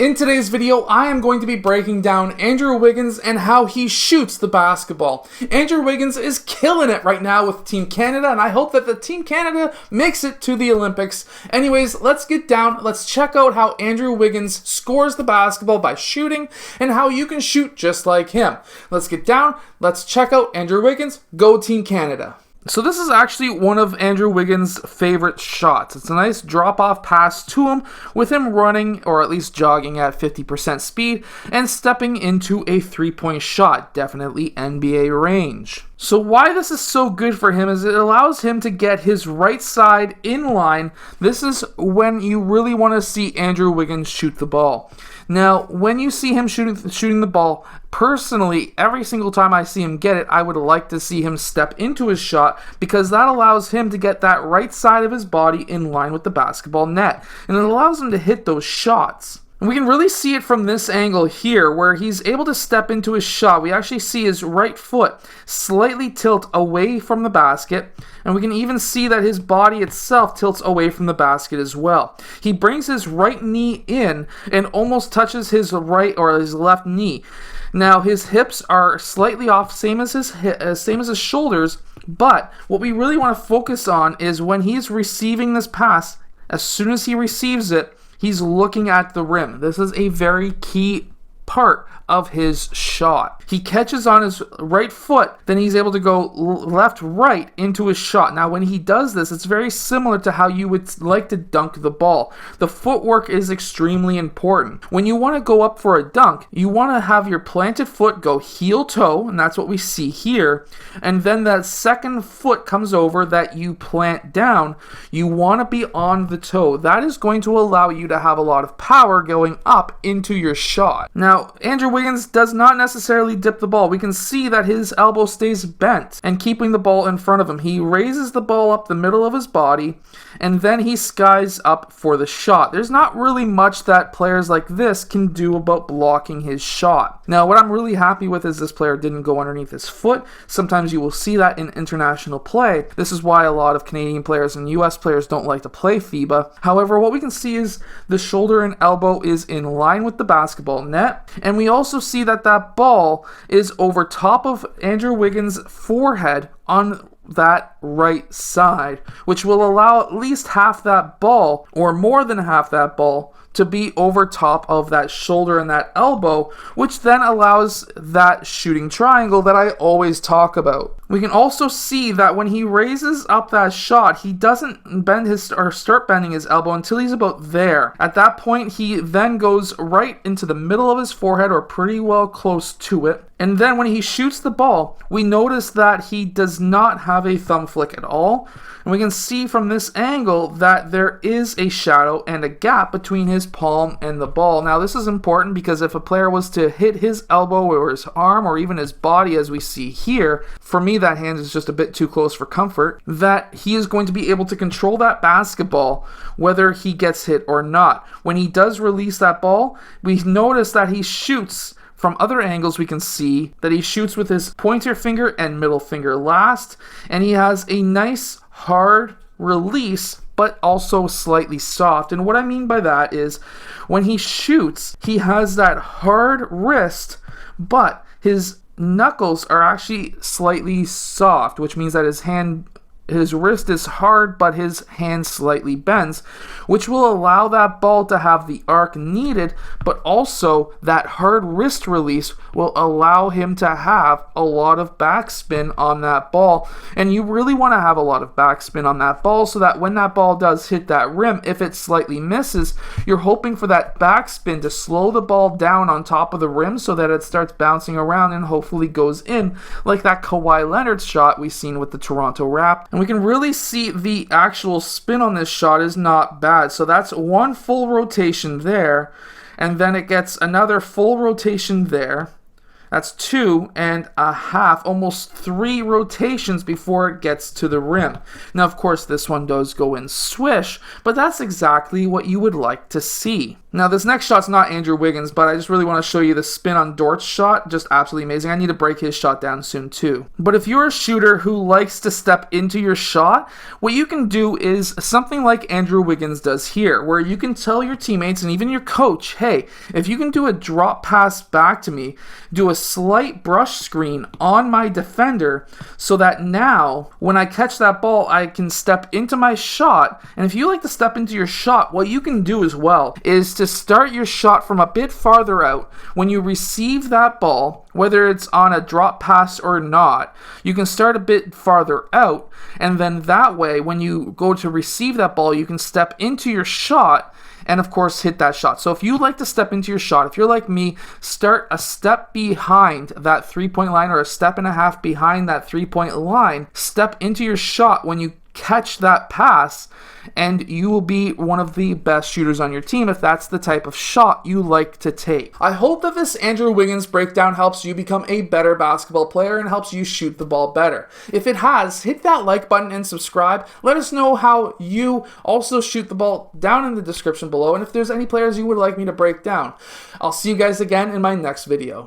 In today's video, I am going to be breaking down Andrew Wiggins and how he shoots the basketball. Andrew Wiggins is killing it right now with Team Canada, and I hope that the Team Canada makes it to the Olympics. Anyways, let's get down. Let's check out how Andrew Wiggins scores the basketball by shooting and how you can shoot just like him. Let's get down. Let's check out Andrew Wiggins. Go Team Canada. So this is actually one of Andrew Wiggins' favorite shots. It's a nice drop-off pass to him with him running, or at least jogging at 50% speed and stepping into a three-point shot. Definitely NBA range. So why this is so good for him is it allows him to get his right side in line. This is when you really want to see Andrew Wiggins shoot the ball. Now, when you see him shooting the ball, personally, every single time I see him get it, I would like to see him step into his shot because that allows him to get that right side of his body in line with the basketball net. And it allows him to hit those shots. And we can really see it from this angle here where he's able to step into his shot. We actually see his right foot slightly tilt away from the basket, and we can even see that his body itself tilts away from the basket as well. He brings his right knee in and almost touches his right or his left knee. Now his hips are slightly off, same as his shoulders, but what we really want to focus on is when he's receiving this pass, as soon as he receives it, he's looking at the rim. This is a very key part of his shot. He catches on his right foot, then he's able to go left-right into his shot. Now, when he does this, it's very similar to how you would like to dunk the ball. The footwork is extremely important. When you want to go up for a dunk, you want to have your planted foot go heel-toe, and that's what we see here. And then that second foot comes over that you plant down. You want to be on the toe. That is going to allow you to have a lot of power going up into your shot. Now, Andrew Wiggins does not necessarily dip the ball. We can see that his elbow stays bent and keeping the ball in front of him. He raises the ball up the middle of his body and then he skies up for the shot. There's not really much that players like this can do about blocking his shot. Now, what I'm really happy with is this player didn't go underneath his foot. Sometimes you will see that in international play. This is why a lot of Canadian players and US players don't like to play FIBA. However, what we can see is the shoulder and elbow is in line with the basketball net, and we also see that that ball is over top of Andrew Wiggins' forehead on that right side, which will allow at least half that ball, or more than half that ball, to be over top of that shoulder and that elbow, which then allows that shooting triangle that I always talk about. We can also see that when he raises up that shot, he doesn't bend his or start bending his elbow until he's about there. At that point, he then goes right into the middle of his forehead or pretty well close to it. And then when he shoots the ball, we notice that he does not have a thumb flick at all. And we can see from this angle that there is a shadow and a gap between his palm and the ball. Now, this is important because if a player was to hit his elbow or his arm or even his body, as we see here, for me, that hand is just a bit too close for comfort, that he is going to be able to control that basketball whether he gets hit or not. When he does release that ball, we notice that he shoots. From other angles, we can see that he shoots with his pointer finger and middle finger last, and he has a nice hard release, but also slightly soft. And what I mean by that is when he shoots, he has that hard wrist, but his knuckles are actually slightly soft, which means that his wrist is hard, but his hand slightly bends, which will allow that ball to have the arc needed, but also that hard wrist release will allow him to have a lot of backspin on that ball. And you really want to have a lot of backspin on that ball so that when that ball does hit that rim, if it slightly misses, you're hoping for that backspin to slow the ball down on top of the rim so that it starts bouncing around and hopefully goes in, like that Kawhi Leonard shot we've seen with the Toronto Raptors. And we can really see the actual spin on this shot is not bad. So that's one full rotation there, and then it gets another full rotation there. That's 2.5, almost 3 rotations before it gets to the rim. Now, of course, this one does go in swish, but that's exactly what you would like to see. Now, this next shot's not Andrew Wiggins, but I just really want to show you the spin on Dort's shot. Just absolutely amazing. I need to break his shot down soon, too. But if you're a shooter who likes to step into your shot, what you can do is something like Andrew Wiggins does here, where you can tell your teammates and even your coach, hey, if you can do a drop pass back to me, do a slight brush screen on my defender so that now when I catch that ball, I can step into my shot. And if you like to step into your shot, what you can do as well is to start your shot from a bit farther out. When you receive that ball, whether it's on a drop pass or not, you can start a bit farther out, and then that way when you go to receive that ball, you can step into your shot and of course hit that shot. So if you like to step into your shot, if you're like me, start a step behind that 3-point line or a step and a half behind that 3-point line, step into your shot when you catch that pass, and you will be one of the best shooters on your team if that's the type of shot you like to take. I hope that this Andrew Wiggins breakdown helps you become a better basketball player and helps you shoot the ball better. If it has, hit that like button and subscribe. Let us know how you also shoot the ball down in the description below, and if there's any players you would like me to break down. I'll see you guys again in my next video.